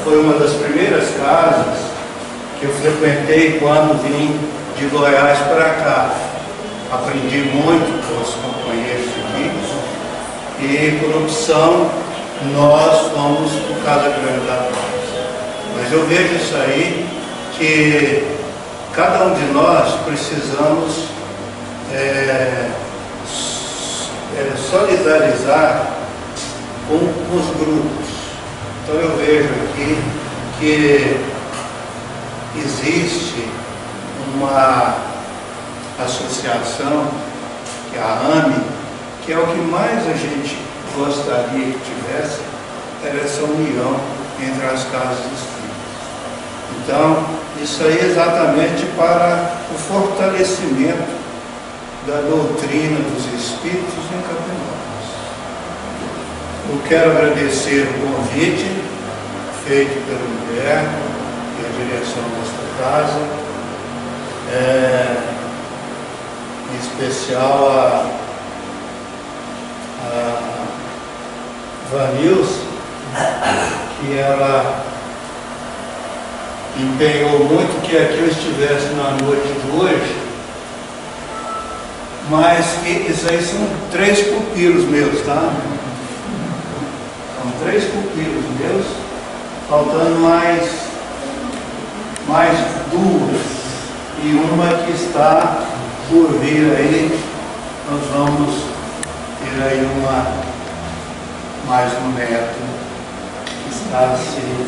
foi uma das primeiras casas que eu frequentei quando vim de Goiás para cá. Aprendi muito com os companheiros aqui e, por opção, nós fomos para o Casa Grande da Paz. Mas eu vejo isso aí, que cada um de nós precisamos solidarizar com os grupos. Então eu vejo aqui que existe uma associação, que é a AME, que é o que mais a gente gostaria que tivesse, era essa união entre as casas espíritas. Então, isso aí é exatamente para o fortalecimento da doutrina dos espíritos em Campinas. Eu quero agradecer o convite feito pelo Guilherme e a direção desta casa, em especial a Vanilson, que ela empenhou muito que aqui eu estivesse na noite de hoje, mas isso aí são 3 pupilos meus, tá? São 3 pupilos meus, faltando mais 2, e uma que está por vir aí. Nós vamos ter aí mais um neto que está assim.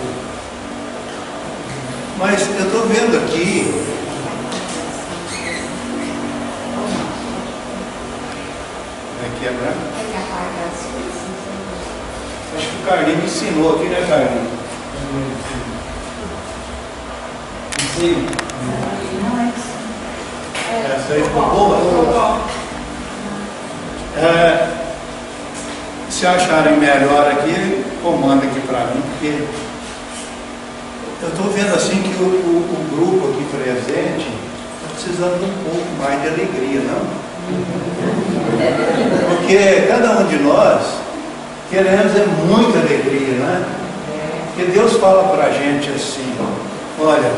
Mas eu estou vendo aqui, aqui é branco. Acho que o Carlinhos me ensinou aqui, né, Carlinhos? Sim. Essa aí ficou boa? Se acharem melhor aqui, comanda aqui para mim, porque eu estou vendo assim que o grupo aqui presente está precisando de um pouco mais de alegria, não? Porque cada um de nós queremos muita alegria, né? Porque Deus fala para a gente assim: olha,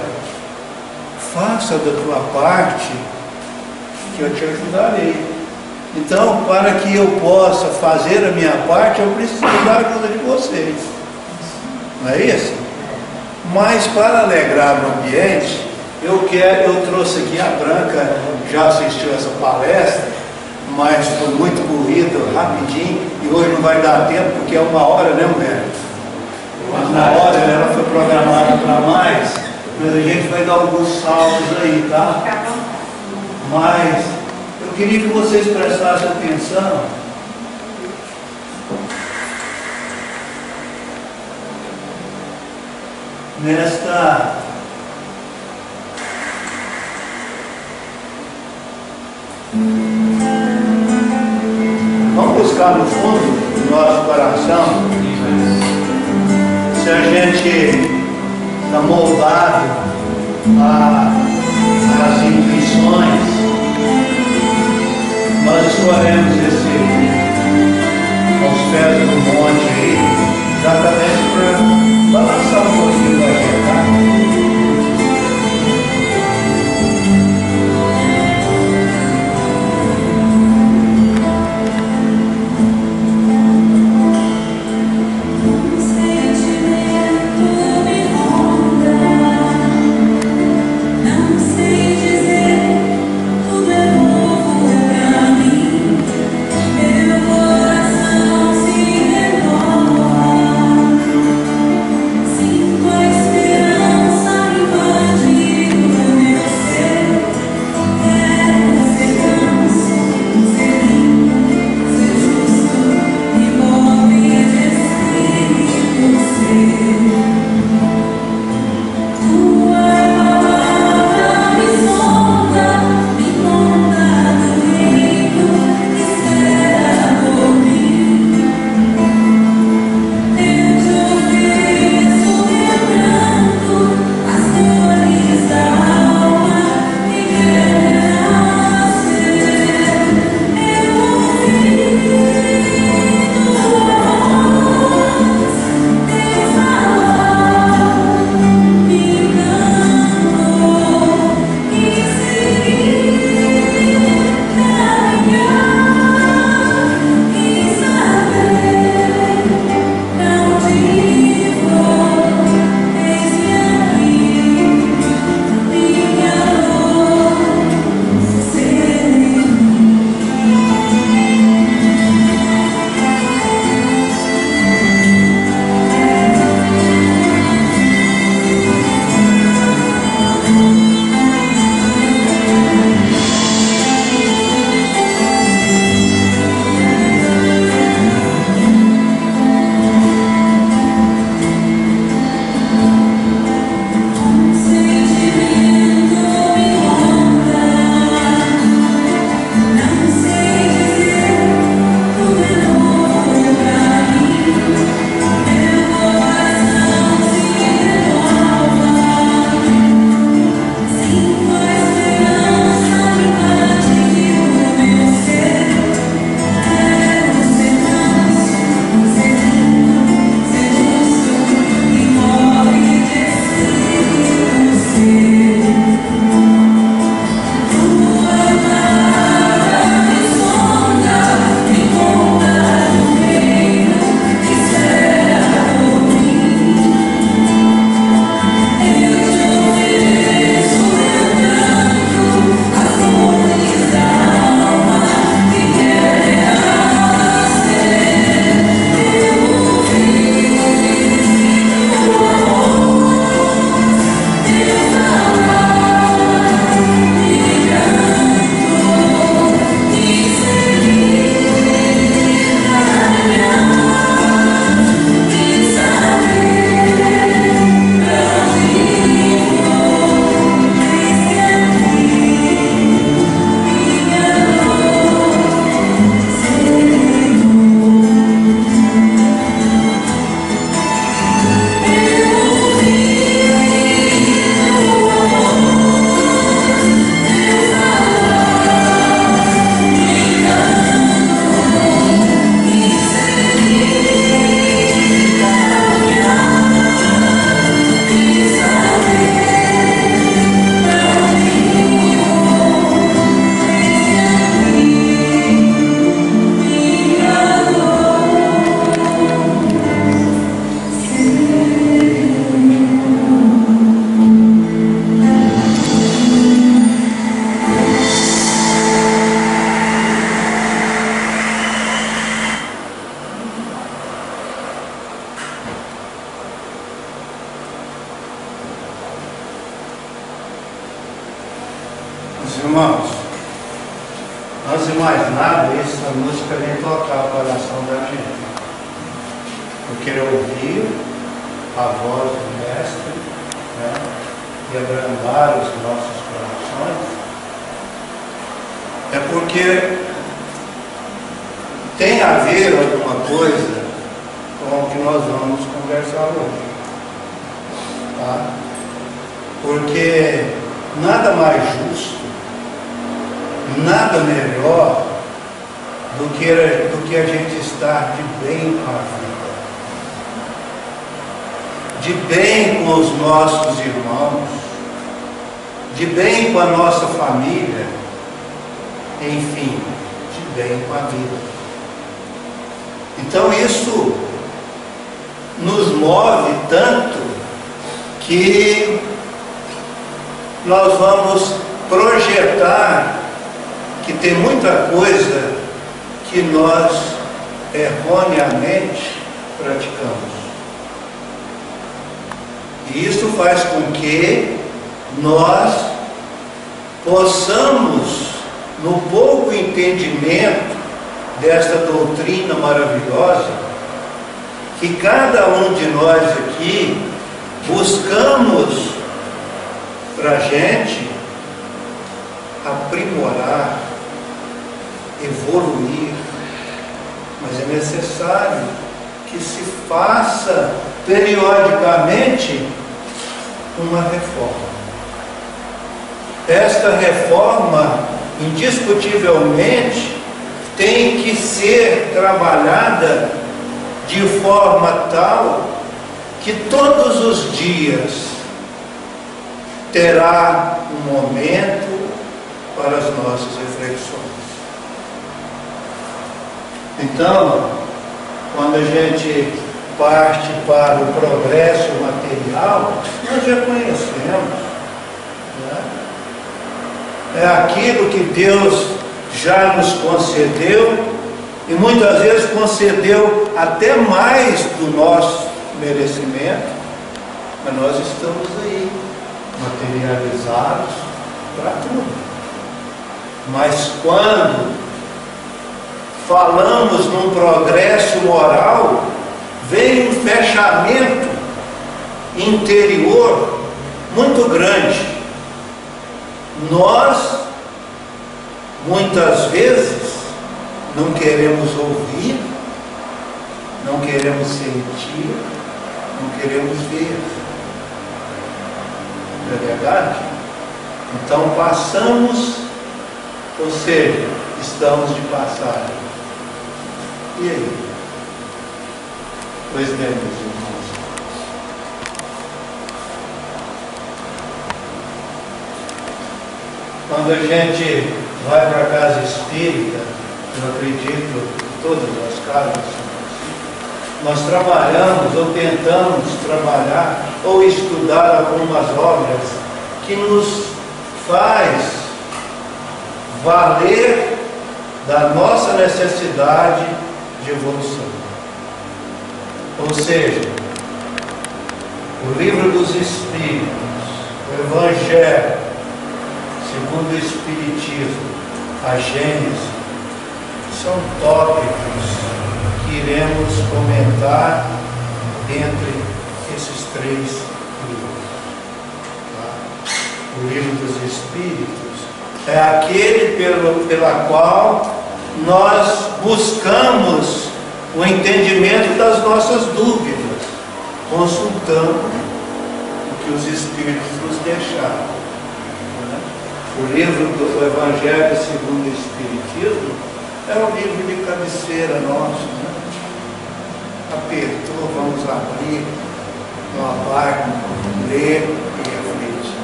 faça da tua parte que eu te ajudarei. Então, para que eu possa fazer a minha parte, eu preciso da ajuda de vocês. Não é isso? Mas para alegrar o ambiente, eu trouxe aqui a Branca, já assistiu essa palestra, mas foi muito corrido, rapidinho, e hoje não vai dar tempo, porque é 1 hora, né, mulher? 1 hora, ela foi programada para mais, mas a gente vai dar alguns saltos aí, tá? Mas eu queria que vocês prestassem atenção nesta vamos buscar no fundo do nosso coração se a gente está moldado às intuições. Nós escolhemos aos pés do monte aí, exatamente para balançar um pouquinho da gente, tá? Irmãos, antes de mais nada, essa música vem tocar o coração da gente. Eu quero ouvir a voz do Mestre, né, e abrandar os nossos corações. É porque tem a ver alguma coisa com o que nós vamos conversar hoje. Tá? Porque nada mais justo, nada melhor do que a gente estar de bem com a vida, de bem com os nossos irmãos, de bem com a nossa família, enfim, de bem com a vida. Então isso nos move tanto que nós vamos projetar que tem muita coisa que nós erroneamente praticamos. E isso faz com que nós possamos, no pouco entendimento desta doutrina maravilhosa, que cada um de nós aqui buscamos para a gente aprimorar, evoluir, mas é necessário que se faça periodicamente uma reforma. Esta reforma, indiscutivelmente, tem que ser trabalhada de forma tal que todos os dias terá um momento para as nossas reflexões. Então, quando a gente parte para o progresso material, nós já conhecemos, né? É aquilo que Deus já nos concedeu, e muitas vezes concedeu até mais do nosso merecimento, mas nós estamos aí, materializados para tudo. Mas quando falamos num progresso moral, vem um fechamento interior muito grande. Nós, muitas vezes, não queremos ouvir, não queremos sentir, não queremos ver. Não é verdade? Então passamos, ou seja, estamos de passagem. E aí? Pois bem, meus irmãos. Quando a gente vai para a casa espírita, eu acredito que todas as casas, nós trabalhamos ou tentamos trabalhar ou estudar algumas obras que nos faz valer da nossa necessidade de evolução. Ou seja, o Livro dos Espíritos, o Evangelho, segundo o Espiritismo, a Gênese, são tópicos que iremos comentar entre esses três livros. Tá? O Livro dos Espíritos é aquele pela qual nós buscamos o entendimento das nossas dúvidas, consultando o que os Espíritos nos deixaram. Né? O livro do Evangelho segundo o Espiritismo é um livro de cabeceira nosso. Né? Apertou, vamos abrir uma página, ler e refletir.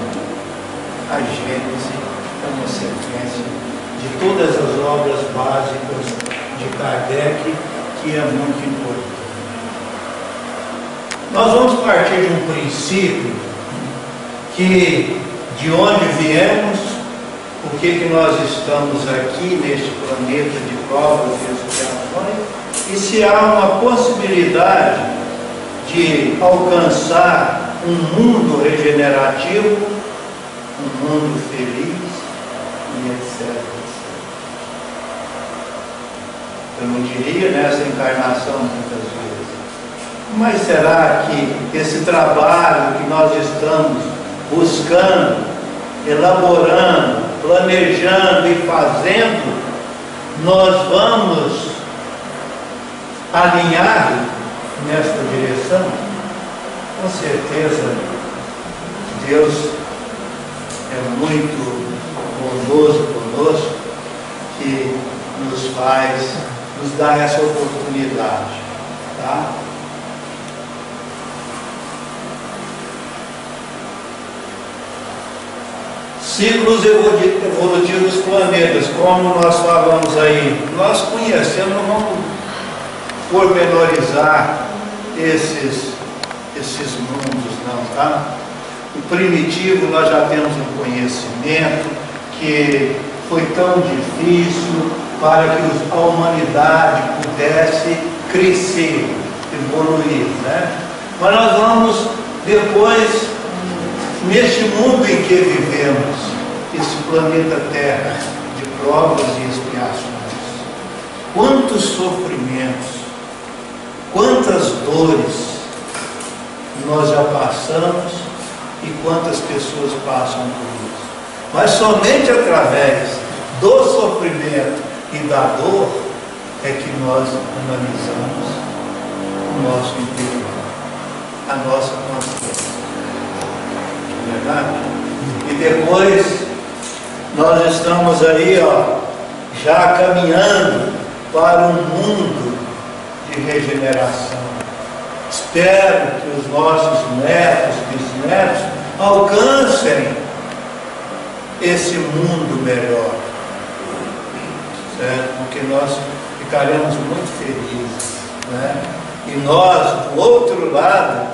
A Gênese é uma sequência de todas as obras básicas de Kardec, que é muito importante. Nós vamos partir de um princípio que, de onde viemos, por que nós estamos aqui neste planeta de provas e expiações, e se há uma possibilidade de alcançar um mundo regenerativo, um mundo feliz, um e etc. Eu não diria nessa encarnação muitas vezes. Mas será que esse trabalho que nós estamos buscando, elaborando, planejando e fazendo, nós vamos alinhar nesta direção? Com certeza, Deus é muito bondoso conosco, que nos dá essa oportunidade, tá? Ciclos evolutivos dos planetas, como nós falamos aí, nós conhecemos, não vamos pormenorizar esses mundos não, tá? O primitivo nós já temos um conhecimento que foi tão difícil para que a humanidade pudesse crescer, evoluir, né? Mas nós vamos depois, neste mundo em que vivemos, esse planeta Terra, de provas e expiações, quantos sofrimentos, quantas dores nós já passamos e quantas pessoas passam por isso. Mas somente através do sofrimento e da dor é que nós analisamos o nosso interior, a nossa consciência. Verdade? E depois nós estamos aí, já caminhando para um mundo de regeneração. Espero que os nossos netos, bisnetos, alcancem esse mundo melhor, certo? Porque nós ficaremos muito felizes, né? E nós, do outro lado,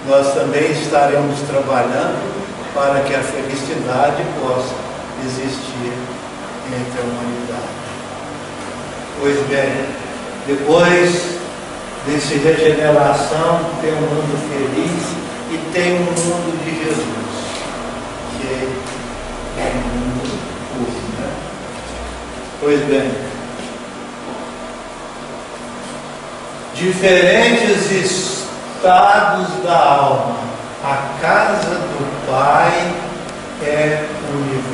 nós também estaremos trabalhando para que a felicidade possa existir entre a humanidade. Pois bem, depois desse regeneração, tem um mundo feliz e tem um mundo de Jesus, que é um mundo puro, né? Pois bem, diferentes estados da alma, a casa do Pai é o universo.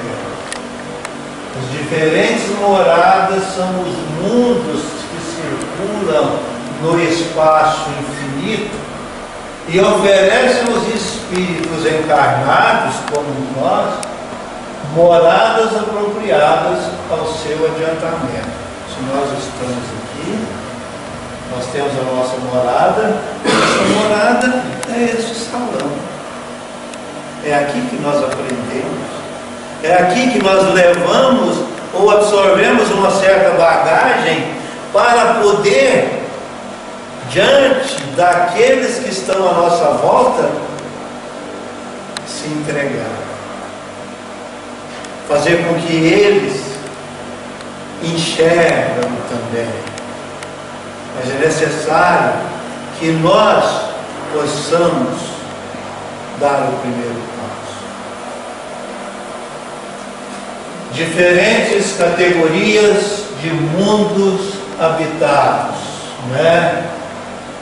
As diferentes moradas são os mundos que circulam no espaço infinito e oferecem aos espíritos encarnados, como nós, moradas apropriadas ao seu adiantamento. Se nós estamos aqui, nós temos a nossa morada, essa morada é esse salão. É aqui que nós aprendemos, é aqui que nós levamos ou absorvemos uma certa bagagem para poder, diante daqueles que estão à nossa volta, se entregar. Fazer com que eles enxergam também. Mas é necessário que nós possamos dar o primeiro passo. Diferentes categorias de mundos habitados, né?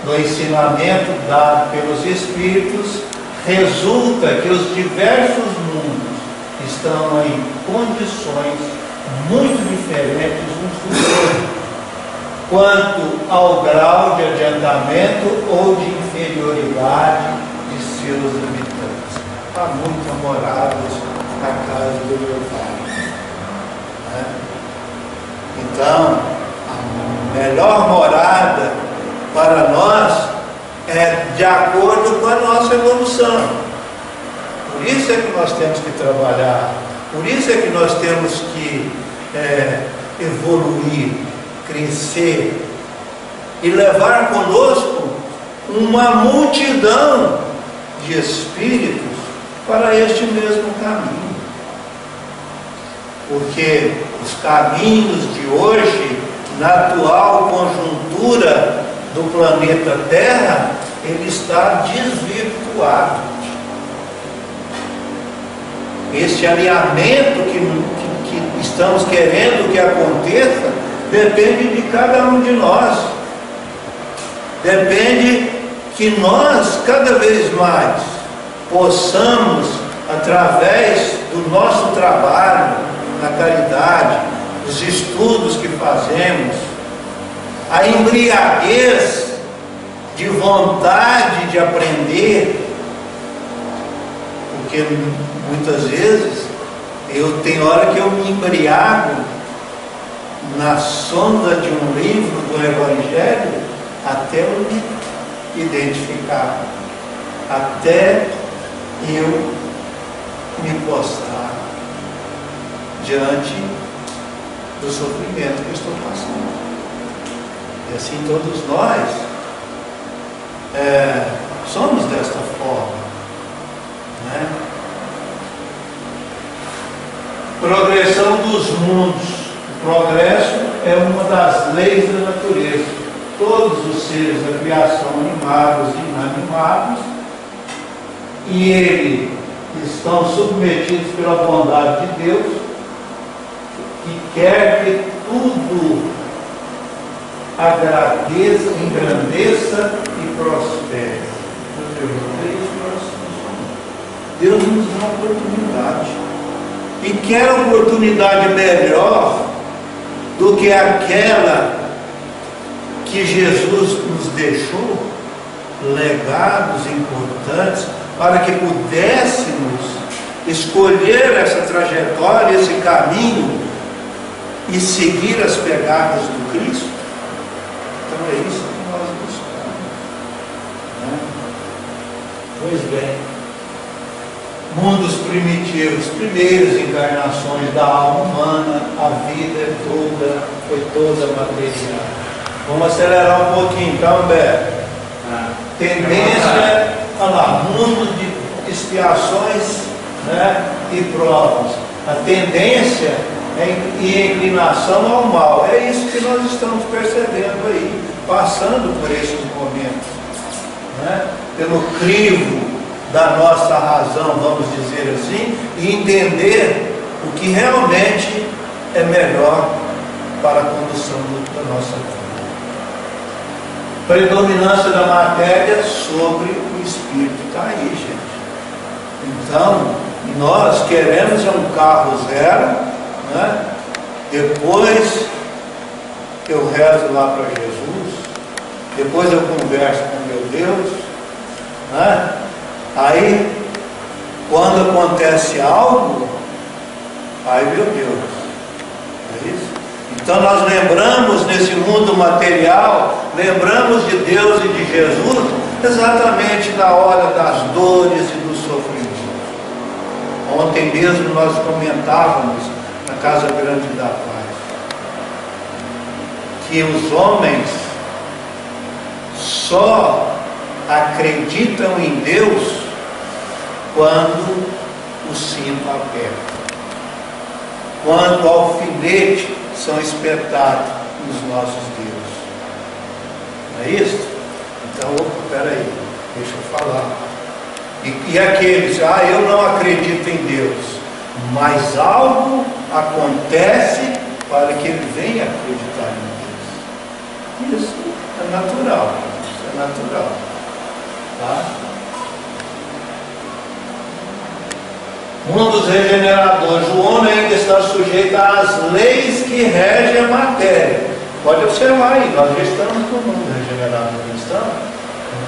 No ensinamento dado pelos Espíritos, resulta que os diversos mundos estão em condições muito diferentes uns dos outros, quanto ao grau de adiantamento ou de inferioridade de seus habitantes. Há muitas moradas na casa do meu Pai, né? Então, a melhor morada para nós é de acordo com a nossa evolução. Por isso é que nós temos que trabalhar, por isso é que nós temos que evoluir, crescer e levar conosco uma multidão de espíritos para este mesmo caminho. Porque os caminhos de hoje, na atual conjuntura do planeta Terra, ele está desvirtuado. Este alinhamento que que estamos querendo que aconteça, depende de cada um de nós. Depende que nós, cada vez mais, possamos, através do nosso trabalho na caridade, os estudos que fazemos, a embriaguez de vontade de aprender, porque muitas vezes tem hora que eu me embriago na sonda de um livro do Evangelho até eu me identificar, até eu me postrar diante do sofrimento que eu estou passando. E assim todos nós somos desta forma, né? Progressão dos mundos. O progresso é uma das leis da natureza. Todos os seres da criação, animados e inanimados, e eles estão submetidos pela bondade de Deus, que quer que tudo agradeça, engrandeça e prospere. Deus nos dá uma oportunidade. E quer oportunidade melhor do que aquela que Jesus nos deixou, legados importantes, para que pudéssemos escolher essa trajetória, esse caminho e seguir as pegadas do Cristo. Então é isso que nós buscamos, né? Pois bem, mundos primitivos, primeiras encarnações da alma humana, a vida foi toda material. Vamos acelerar um pouquinho, então, Beto. Tendência, olha lá, mundo de expiações, né, e provas. A tendência e inclinação ao mal. É isso que nós estamos percebendo aí, passando por esses momentos, né, pelo crivo da nossa razão, vamos dizer assim, e entender o que realmente é melhor para a condução da nossa vida. Predominância da matéria sobre o espírito. Está aí, gente. Então, nós queremos um carro zero, né? Depois eu rezo lá para Jesus, depois eu converso com meu Deus, né? Aí, quando acontece algo, ai meu Deus, é isso? Então nós lembramos nesse mundo material, lembramos de Deus e de Jesus, exatamente na hora das dores e dos sofrimentos. Ontem mesmo nós comentávamos na Casa Grande da Paz, que os homens só acreditam em Deus quando o cinto aperta, quando o alfinete são espetados nos nossos dedos. Não é isso? Então, peraí, deixa eu falar. E aqueles, eu não acredito em Deus, mas algo acontece para que ele venha acreditar em Deus. Isso é natural, isso é natural. Tá? Mundos regeneradores. O homem ainda está sujeito às leis que regem a matéria. Pode observar aí, nós já estamos no mundo regenerador, não estamos?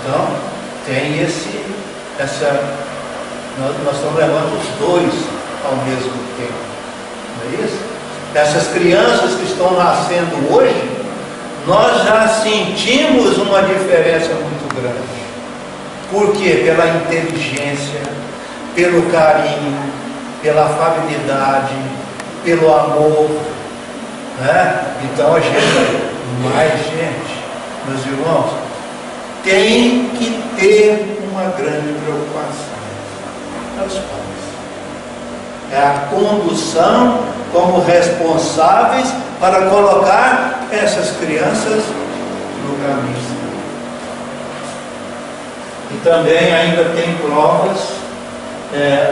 Então, tem nós estamos levando os dois ao mesmo tempo. Não é isso? Essas crianças que estão nascendo hoje, nós já sentimos uma diferença muito grande. Por quê? Pela inteligência, pelo carinho, pela afabilidade, pelo amor, né? Então a gente, mais gente, meus irmãos, tem que ter uma grande preocupação. É os pais. É a condução como responsáveis para colocar essas crianças no caminho. E também ainda tem provas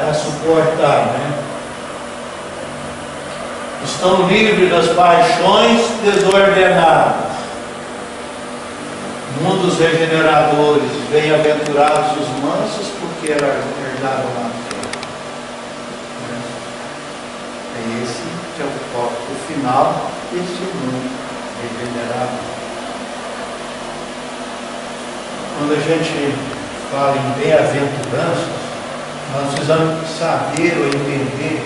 a suportar, né? estão livres das paixões desordenadas. Um dos regeneradores, bem-aventurados os mansos, porque herdaram a terra. É esse que é o tópico final deste mundo regenerado. Quando a gente fala em bem-aventuranças, nós precisamos saber ou entender,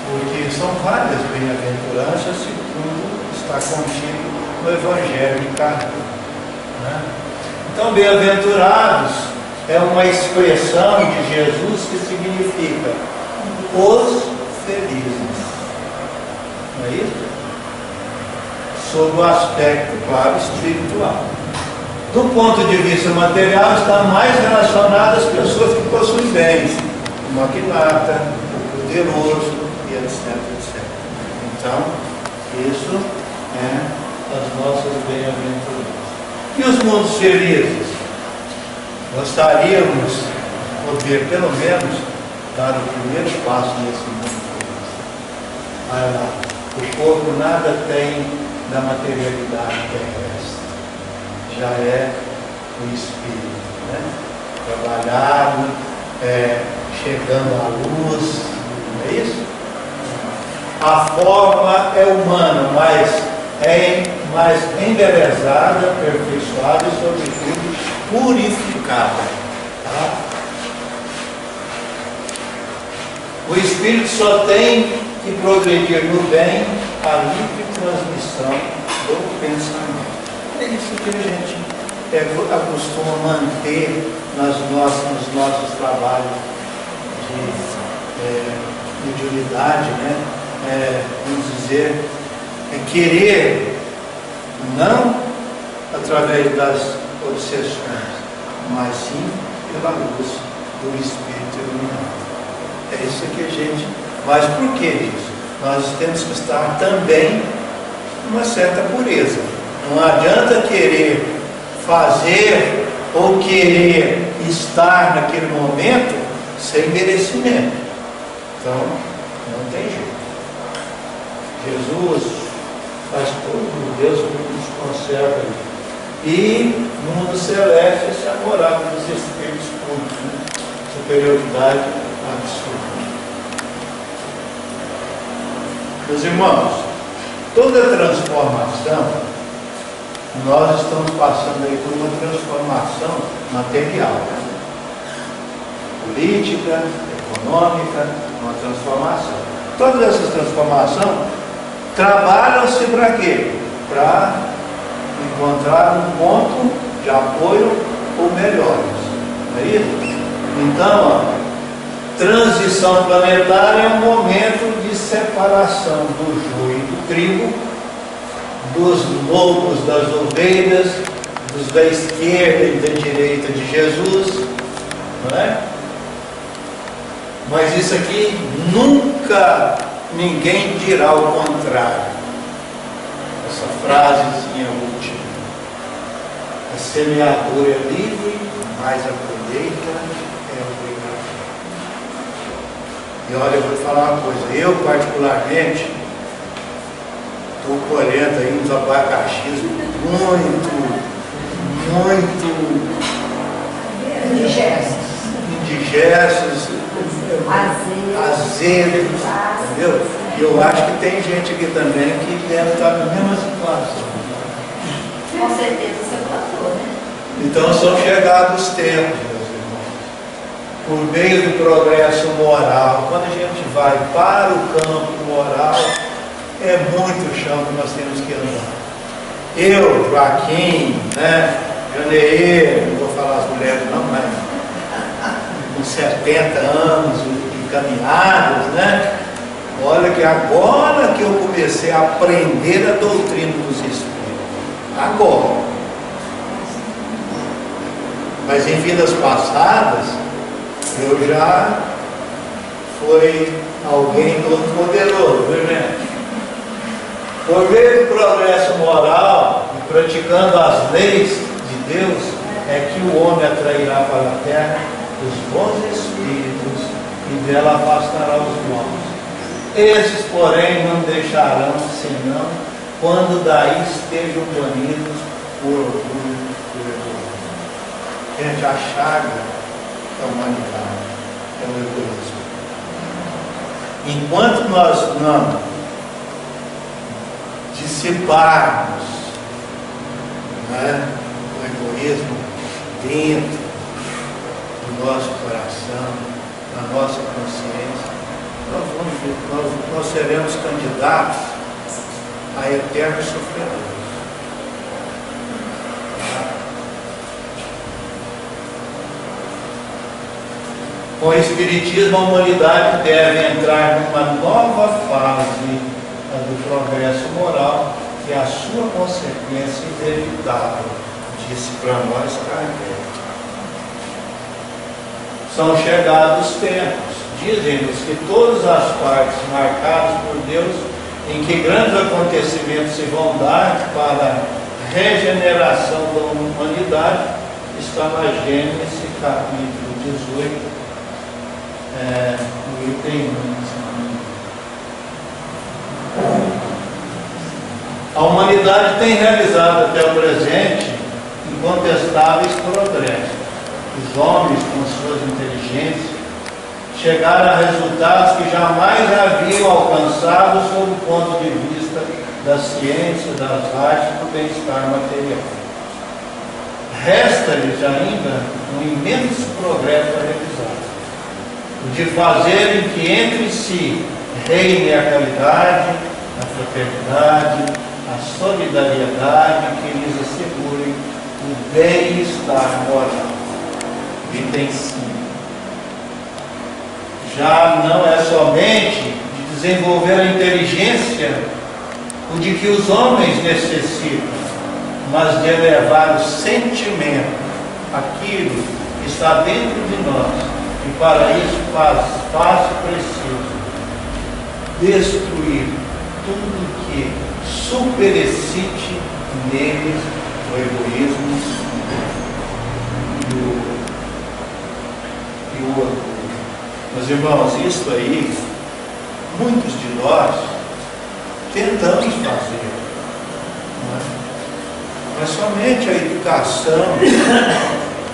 porque são várias bem-aventuranças, segundo está contido no Evangelho de Carlos. Então, bem-aventurados é uma expressão de Jesus que significa os felizes. Não é isso? Sob o aspecto, claro, espiritual. Do ponto de vista material, está mais relacionado às pessoas que possuem bens, o magnata, o poderoso, e etc, etc. Então, isso é as nossas bem-aventuranças. E os mundos felizes? Gostaríamos de poder, pelo menos, dar o primeiro passo nesse mundo feliz. Vai lá, o corpo nada tem da materialidade terrestre. Já é o espírito, né? Trabalhado, chegando à luz, não é isso? A forma é humana, mas é mais embelezada, aperfeiçoada e, sobretudo, purificada. Tá? O espírito só tem que progredir no bem a livre transmissão do pensamento. É isso que a gente acostuma manter nos nossos trabalhos de mediunidade, né? Vamos dizer, querer, não através das obsessões, mas sim pela luz do Espírito iluminado. É isso que a gente... Mas por que isso? Nós temos que estar também numa certa pureza. Não adianta querer fazer ou querer estar naquele momento sem merecimento. Então, não tem jeito. Jesus faz tudo, Deus nos conserva. E no mundo celeste, esse é a morada dos espíritos puros, né? Superioridade absoluta. Meus irmãos, toda transformação, nós estamos passando aí por uma transformação material, política, econômica, uma transformação. Todas essas transformações trabalham-se para quê? Para encontrar um ponto de apoio ou melhores. Não é isso? Então, transição planetária é um momento de separação do joio e do trigo, dos lobos das ovelhas, dos da esquerda e da direita de Jesus, não é? Mas isso aqui nunca ninguém dirá o contrário. Essa frasezinha última. A semeadura é livre, mas a colheita é obrigatória. E olha, eu vou te falar uma coisa. Eu, particularmente, estou colhendo aí uns abacaxis muito indigestos, azedos, entendeu? E eu acho que tem gente aqui também que deve estar na mesma situação. Com certeza você passou, né? Então são chegados os tempos, meus irmãos, por meio do progresso moral. Quando a gente vai para o campo moral, é muito chão que nós temos que andar. Eu, Joaquim, né, Janeiro, não vou falar as mulheres não, mas com 70 anos e caminhadas, né? Olha que agora que eu comecei a aprender a doutrina dos Espíritos. Agora. Mas em vidas passadas, eu já fui alguém todo poderoso, viu, gente? Por meio do progresso moral e praticando as leis de Deus, é que o homem atrairá para a terra os bons espíritos e dela afastará os maus. Esses, porém, não deixarão, senão quando daí estejam banidos por orgulho e vergonha. Gente, a chaga da humanidade é o egoísmo. Enquanto nós não dissiparmos, né, o egoísmo dentro do nosso coração, na nossa consciência, nós seremos candidatos a eternos sofredores. Com o Espiritismo, a humanidade deve entrar numa nova fase do progresso moral e a sua consequência inevitável, disse para nós Kardec. São chegados os tempos, dizem-nos que todas as partes marcadas por Deus, em que grandes acontecimentos se vão dar para a regeneração da humanidade, está na Gênesis capítulo 18, no item 1. A humanidade tem realizado até o presente incontestáveis progressos. Os homens, com suas inteligências, chegaram a resultados que jamais haviam alcançado sob o ponto de vista da ciência, das artes e do bem-estar material. Resta-lhes ainda um imenso progresso a realizar, o de fazerem que entre si reine a caridade, a fraternidade, a solidariedade, que lhes assegurem o bem-estar moral. Item 5. Já não é somente de desenvolver a inteligência o de que os homens necessitam, mas de elevar o sentimento, aquilo que está dentro de nós, e para isso faz preciso destruir tudo que superexcite neles o egoísmo e o orgulho. Meus irmãos, isso aí, muitos de nós tentamos fazer, mas somente a educação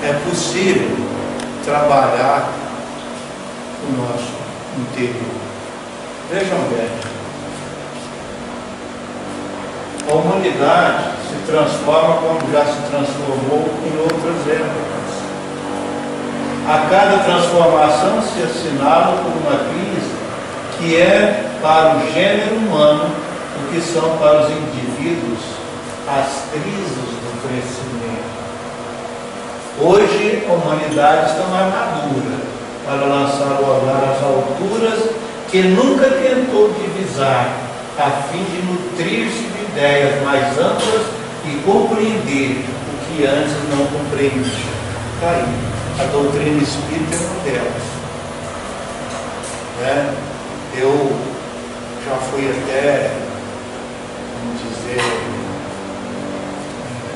é possível trabalhar o nosso interior. Vejam bem, a humanidade se transforma como já se transformou em outras épocas. A cada transformação se assinala por uma crise que é para o gênero humano o que são para os indivíduos as crises do crescimento. Hoje a humanidade está mais madura para lançar o olhar às alturas que nunca tentou divisar, a fim de nutrir-se de ideias mais amplas e compreender o que antes não compreendia. Está aí. A doutrina espírita é uma delas. Eu já fui até, vamos dizer,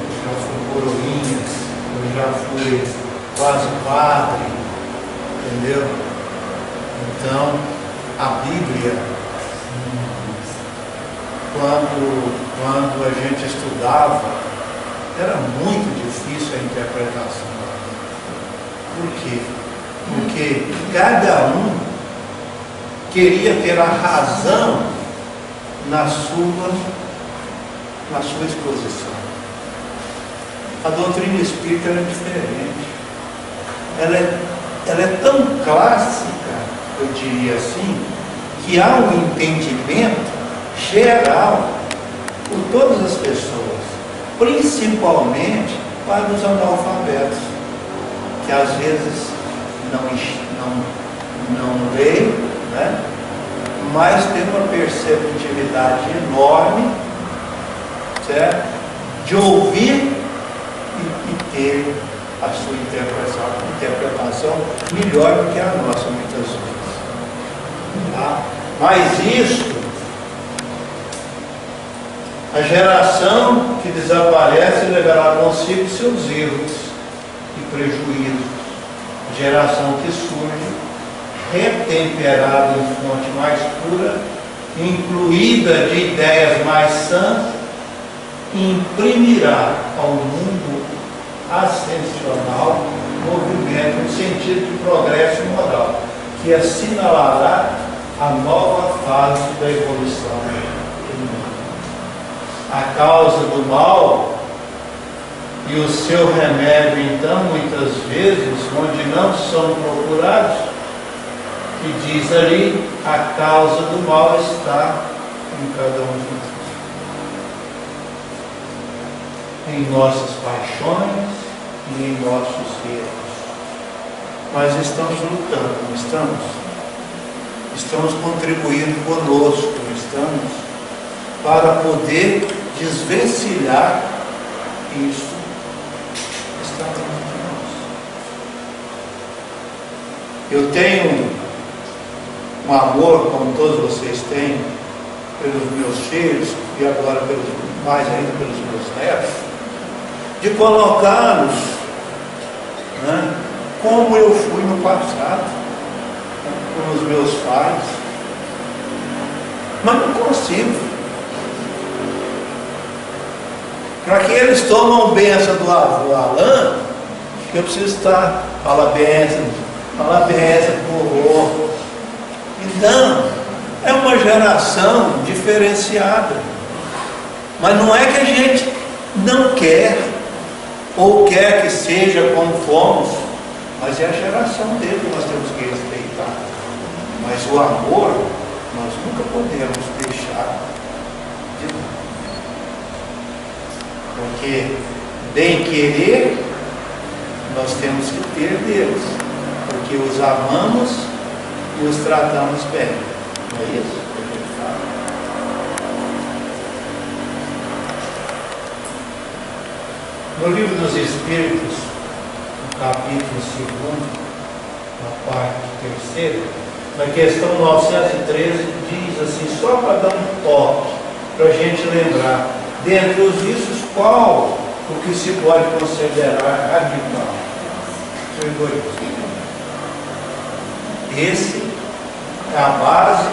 eu já fui coroinhas, eu já fui quase padre, entendeu? Então, a Bíblia, quando a gente estudava, era muito difícil a interpretação. Por quê? Porque cada um queria ter a razão na sua exposição. A doutrina espírita era diferente. Ela é tão clássica, eu diria assim, que há um entendimento geral por todas as pessoas, principalmente para os analfabetos, que às vezes não leem, né? Mas tem uma perceptividade enorme, certo? De ouvir e ter a sua interpretação melhor do que a nossa, muitas vezes. Tá? Mas isso, a geração que desaparece levará consigo seus erros e prejuízos. A geração que surge, retemperada em fonte mais pura, incluída de ideias mais sãs, imprimirá ao mundo ascensional movimento no sentido de progresso moral, que assinalará a nova fase da evolução humana. A causa do mal e o seu remédio, então, muitas vezes, onde não são procurados, que diz ali, a causa do mal está em cada um de nós. Em nossas paixões e em nossos erros. Nós estamos lutando, não estamos? Estamos contribuindo conosco, não estamos? Para poder desvencilhar isso. Está dentro de nós. Eu tenho um amor, como todos vocês têm, pelos meus filhos e agora mais ainda pelos meus netos, de colocá-los, né, como eu fui no passado, com os meus pais, mas não consigo. Para que eles tomam bênção do avô Alain, eu preciso estar, fala bênção, por. Então, é uma geração diferenciada. Mas não é que a gente não quer, ou quer que seja como fomos, mas é a geração dele que nós temos que respeitar. Mas o amor, nós nunca podemos deixar de lado. Porque bem querer, nós temos que ter deles. Porque os amamos e os tratamos bem. Não é isso que a gente fala? No Livro dos Espíritos, no capítulo 2, na parte 3ª, na questão 913, diz assim, só para dar um toque, para a gente lembrar, dentre os vícios, qual o que se pode considerar radical? O egoísmo. Esse é a base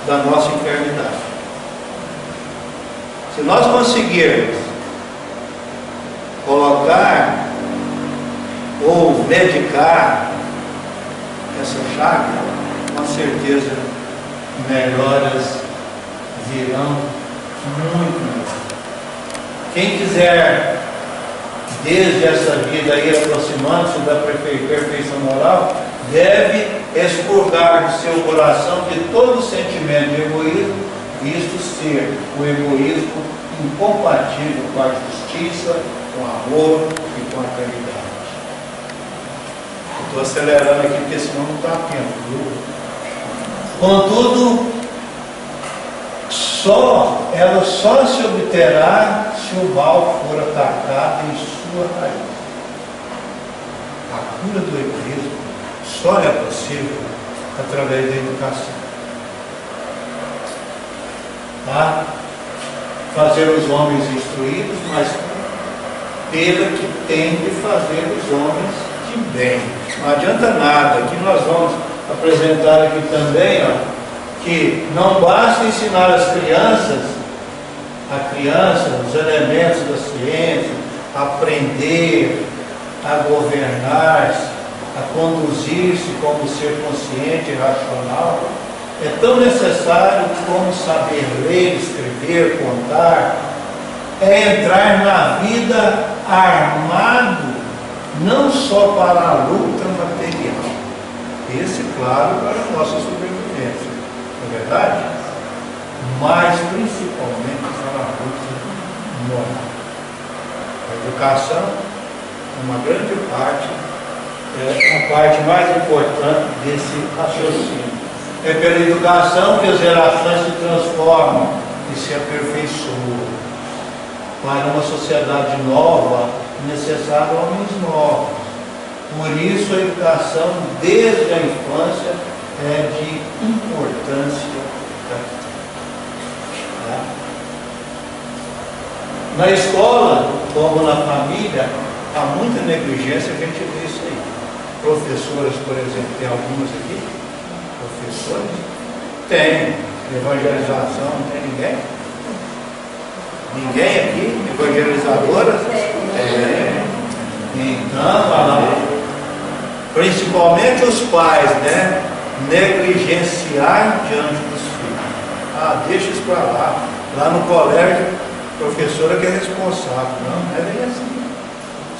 da nossa eternidade. Se nós conseguirmos colocar ou medicar essa chaga, com certeza melhoras virão muito melhor. Quem quiser, desde essa vida ir aproximando-se da perfeição moral, deve expurgar do seu coração de todo sentimento de egoísmo, visto ser o egoísmo incompatível com a justiça, com o amor e com a caridade. Estou acelerando aqui porque senão não está tempo, viu? Contudo, ela só se obterá se o mal for atacado em sua raiz. A cura do egoísmo só é possível através da educação. Tá? Fazer os homens instruídos, mas pela que tem de fazer os homens de bem. Não adianta nada. Aqui nós vamos apresentar aqui também, ó, que não basta ensinar as crianças, os elementos da ciência, a aprender, a governar-se, a conduzir-se como ser consciente e racional. É tão necessário como saber ler, escrever, contar, é entrar na vida armado, não só para a luta material, esse, claro, para a nossa sobrevivência, não é verdade? Mas principalmente para a luta moral. A educação, uma grande parte, é a parte mais importante desse raciocínio. É pela educação que as gerações se transformam e se aperfeiçoam. Para uma sociedade nova, necessário homens novos. Por isso a educação, desde a infância, é de importância capital. Tá? Na escola, como na família, há muita negligência, a gente vê isso aí. Professoras, por exemplo, tem algumas aqui, professores, Tem. Evangelização, não tem ninguém? Ninguém aqui? Evangelizadora? Tem. Então, olha lá. Principalmente os pais, né? Negligenciar diante dos filhos. Ah, deixa isso para lá. Lá no colégio, a professora que é responsável. Não é bem assim.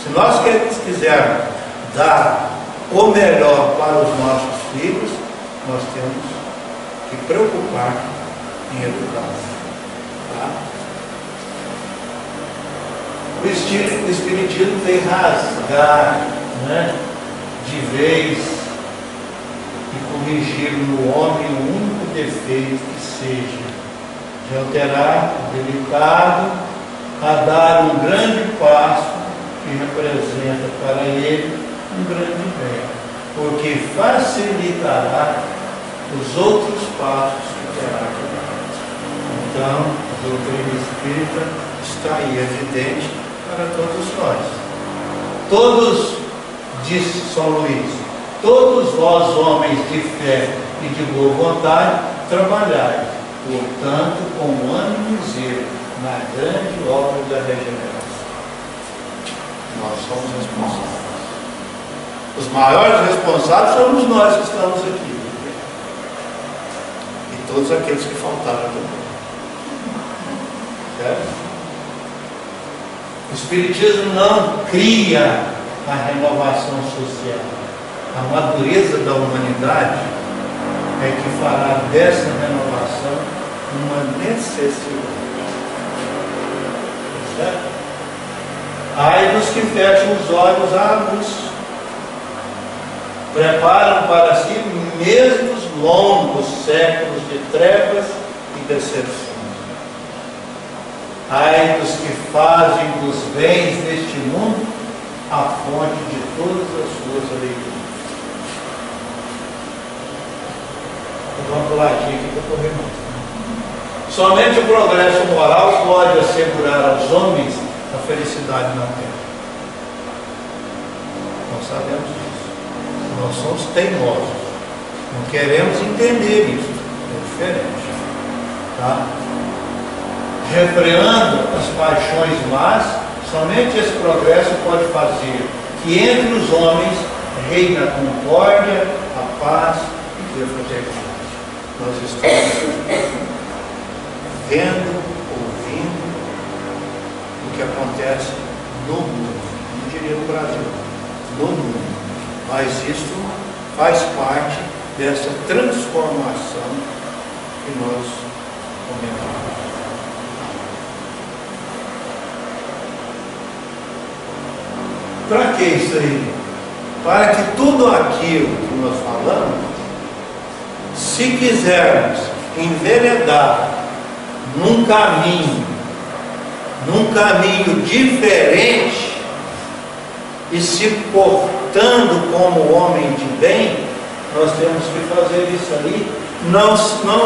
Se nós quisermos dar o melhor para os nossos filhos, nós temos que preocupar em educá-los. Tá? O Espiritismo vem rasgar, né, de vez e corrigir no homem o único defeito que seja, de alterar o delicado a dar um grande passo que representa para ele um grande bem, porque facilitará os outros passos que terá que dar. Então, a doutrina espírita está aí evidente para todos nós. Todos, disse São Luís, todos vós, homens de fé e de boa vontade, trabalhai, portanto, com ânimo e zelo, na grande obra da regeneração. Nós somos responsáveis. Os maiores responsáveis somos nós que estamos aqui. E todos aqueles que faltaram também. Certo? O Espiritismo não cria a renovação social. A madureza da humanidade é que fará dessa renovação uma necessidade. Certo? Ai dos que fecham os olhos à luz, preparam para si mesmos longos séculos de trevas e decepções. Ai dos que fazem dos bens deste mundo a fonte de todas as suas alegrias. Vamos pular aqui que eu estou vendo. Somente o progresso moral pode assegurar aos homens a felicidade na terra. Nós sabemos disso. Nós somos teimosos. Não queremos entender isso. É diferente. Tá? Refreando as paixões más, somente esse progresso pode fazer que entre os homens reine a concórdia, a paz e a fraternidade. Nós estamos vendo, ouvindo o que acontece no mundo, não diria no Brasil, no mundo. Mas isso faz parte dessa transformação que nós comentamos. Para que isso aí? Para que tudo aquilo que nós falamos, se quisermos enveredar num caminho diferente e se portando como homem de bem, nós temos que fazer isso aí. Não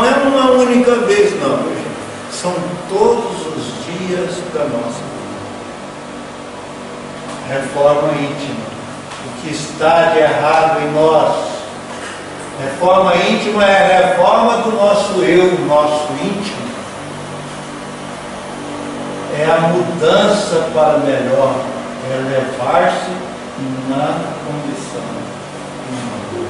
é uma única vez, não, gente. São todos os dias da nossa vida. Reforma íntima. O que está de errado em nós. Reforma íntima é a reforma do nosso eu, nosso íntimo. É a mudança para melhor. É elevar-se na condição humana.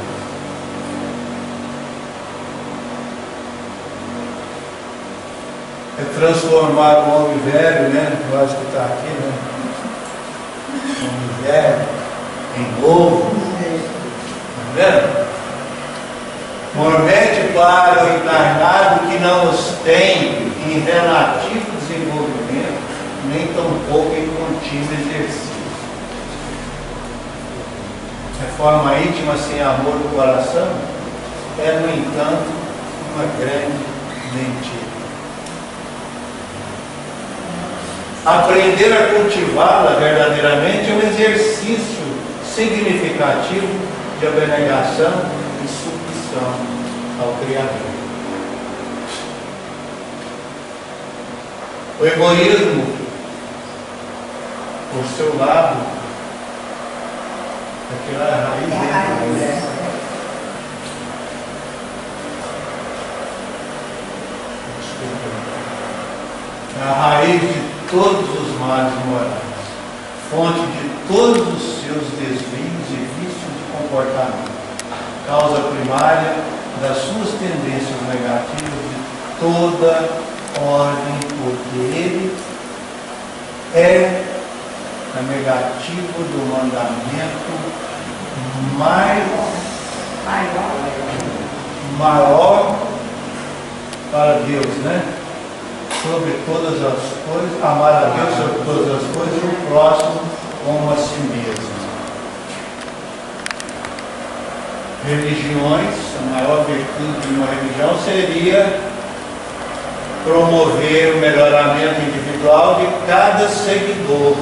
É transformar o homem velho, né? Nós que está aqui, né? Homem velho em novo. Está vendo? Mormente para o encarnado que não os tem em relativo desenvolvimento, nem tampouco em contínuo exercício. Reforma íntima sem amor no coração é, no entanto, uma grande mentira. Aprender a cultivá-la verdadeiramente é um exercício significativo de abnegação e submissão ao Criador. O egoísmo, por seu lado, aquela é a raiz dele. causa primária das suas tendências negativas de toda ordem, porque ele é a negativa do mandamento maior para Deus, né? Sobre todas as coisas, amar a Deus sobre todas as coisas e o próximo como a si mesmo. Religiões, a maior virtude de uma religião seria promover o melhoramento individual de cada seguidor.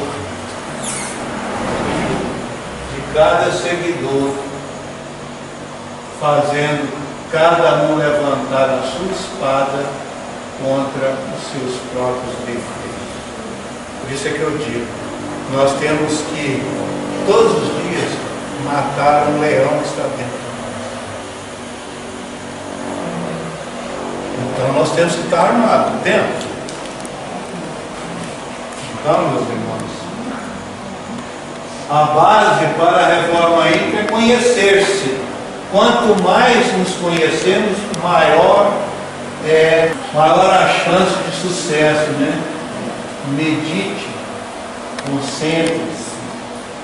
Fazendo cada um levantar a sua espada contra os seus próprios defeitos. Por isso é que eu digo, nós temos que, todos os dias, matar um leão que está dentro de nós. Então nós temos que estar armados dentro. Então, meus irmãos, a base para a reforma íntima é conhecer-se. Quanto mais nos conhecemos, maior a chance de sucesso, né? Medite, concentre-se,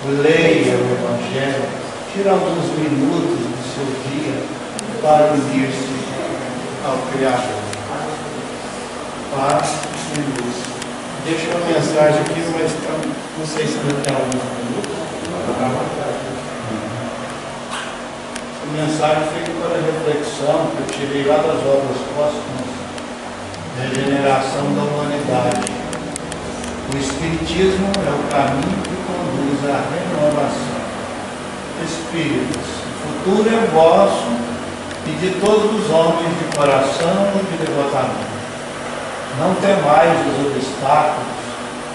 leia o Evangelho, tire alguns minutos do seu dia para unir-se ao Criador. Paz e luz. Deixa uma mensagem aqui, mas não sei se ainda tem alguns minutos. A mensagem feita para reflexão que eu tirei lá das obras póstumas, regeneração da humanidade. O Espiritismo é o caminho que conduz à renovação. Espíritos, o futuro é vosso e de todos os homens de coração e de devotamento. Não temais os obstáculos,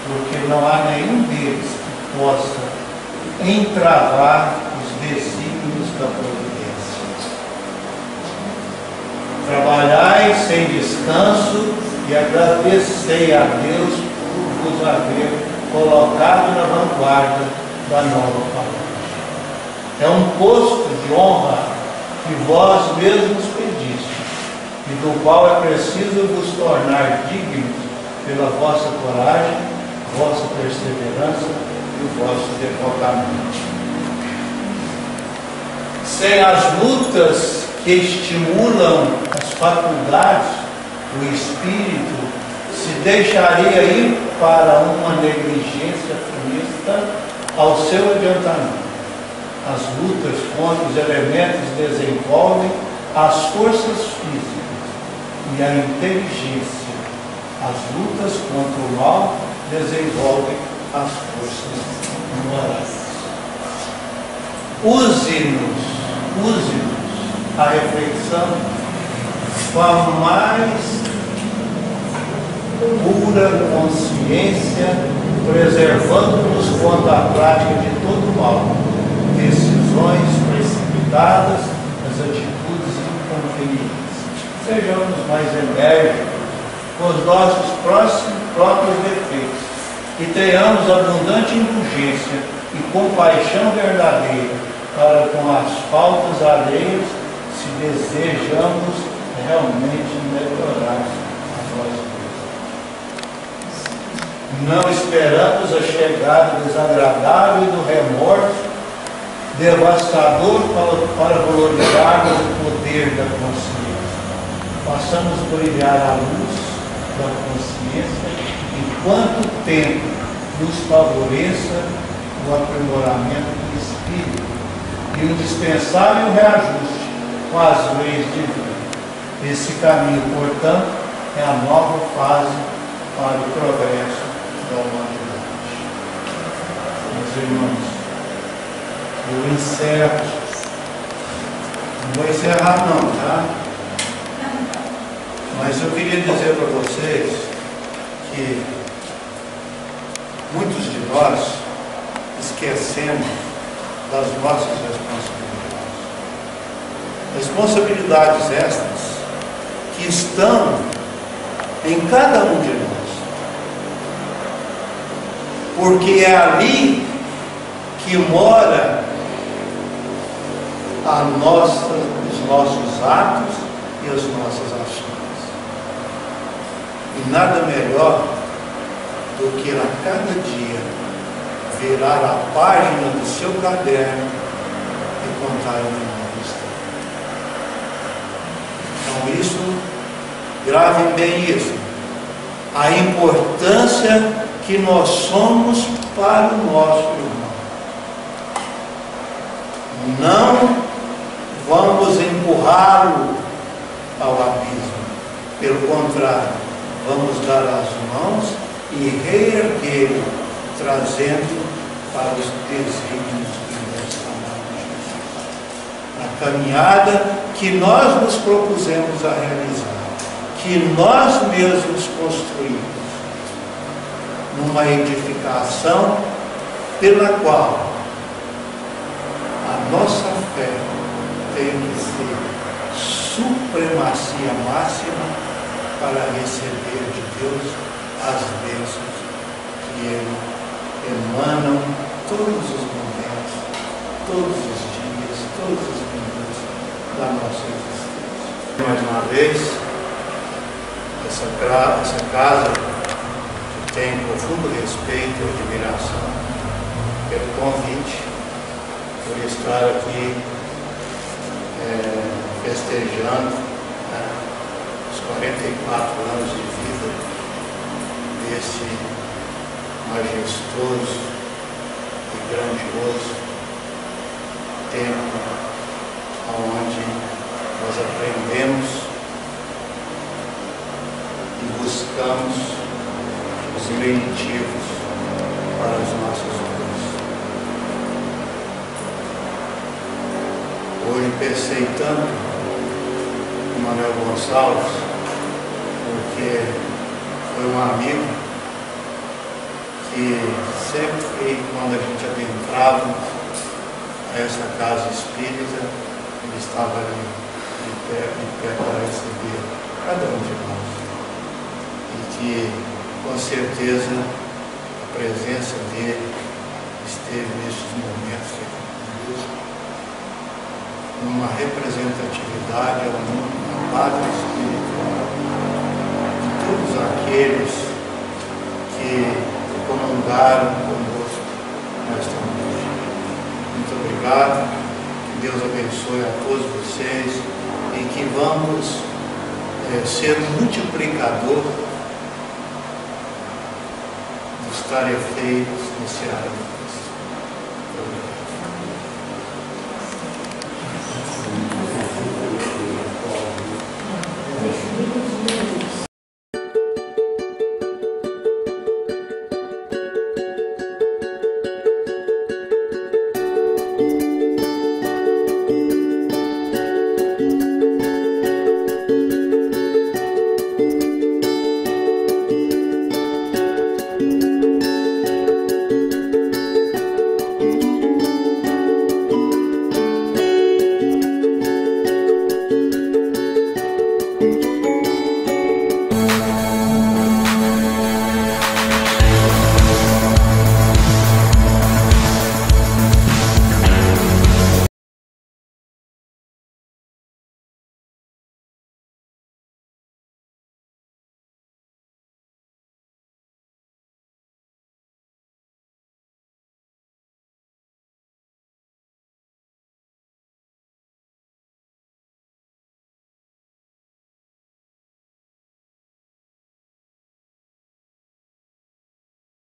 porque não há nenhum deles que possa entravar os desígnios da providência. Trabalhai sem descanso e agradecei a Deus por vos haver colocado na vanguarda da nova palavra. É um posto de honra que vós mesmos pediste, e do qual é preciso vos tornar dignos pela vossa coragem, vossa perseverança e o vosso devotamento. Sem as lutas que estimulam as faculdades, o espírito se deixaria ir para uma negligência funesta ao seu adiantamento. As lutas contra os elementos desenvolvem as forças físicas e a inteligência. As lutas contra o mal desenvolvem as forças morais. Use-nos a reflexão com a mais pura consciência, preservando-nos contra a prática de todo o mal, decisões precipitadas, as atitudes inconvenientes. Sejamos mais enérgicos com os nossos próprios defeitos e tenhamos abundante indulgência e compaixão verdadeira para com as faltas alheias, se desejamos realmente melhorar a nós mesmos. Não esperamos a chegada desagradável do remorso devastador para valorizarmos o poder da consciência. Façamos brilhar a luz da consciência enquanto tempo nos favoreça o aprimoramento do espírito e o indispensável reajuste com as leis divinas. Esse caminho, portanto, é a nova fase para o progresso da humanidade. Meus irmãos, eu encerro. Não vou encerrar não, tá? Mas eu queria dizer para vocês que muitos de nós esquecemos das nossas responsabilidades. Responsabilidades estas que estão em cada um de nós. Porque é ali que mora os nossos atos e as nossas ações. E nada melhor do que a cada dia virar a página do seu caderno e contar o nome história. Então isso, gravem bem isso. A importância que nós somos para o nosso irmão. Não vamos empurrá-lo ao abismo. Pelo contrário, vamos dar as mãos e reerguê-lo, trazendo para os desígnios que Deus chamou. A caminhada que nós nos propusemos a realizar, que nós mesmos construímos, numa edificação pela qual a nossa fé tem que ser supremacia máxima para receber de Deus as bênçãos que Ele emanam todos os momentos, todos os dias, todos os minutos da nossa existência. Mais uma vez, essa casa que tem profundo respeito e admiração pelo convite, por estar aqui festejando os 44 anos de vida desse majestoso e grandioso templo onde nós aprendemos e buscamos os inventivos para os nossos dons. Hoje pensei tanto no Manuel Gonçalves, porque foi um amigo que sempre, quando a gente adentrava a essa casa espírita, ele estava ali de pé para receber cada um de nós. E que, com certeza, a presença dele esteve nesses momentos aqui, numa representatividade ao mundo da pátria espiritual de todos aqueles que comandaram conosco nesta noite. Muito obrigado, que Deus abençoe a todos vocês e que vamos ser multiplicador dos tarefeiros nesse área.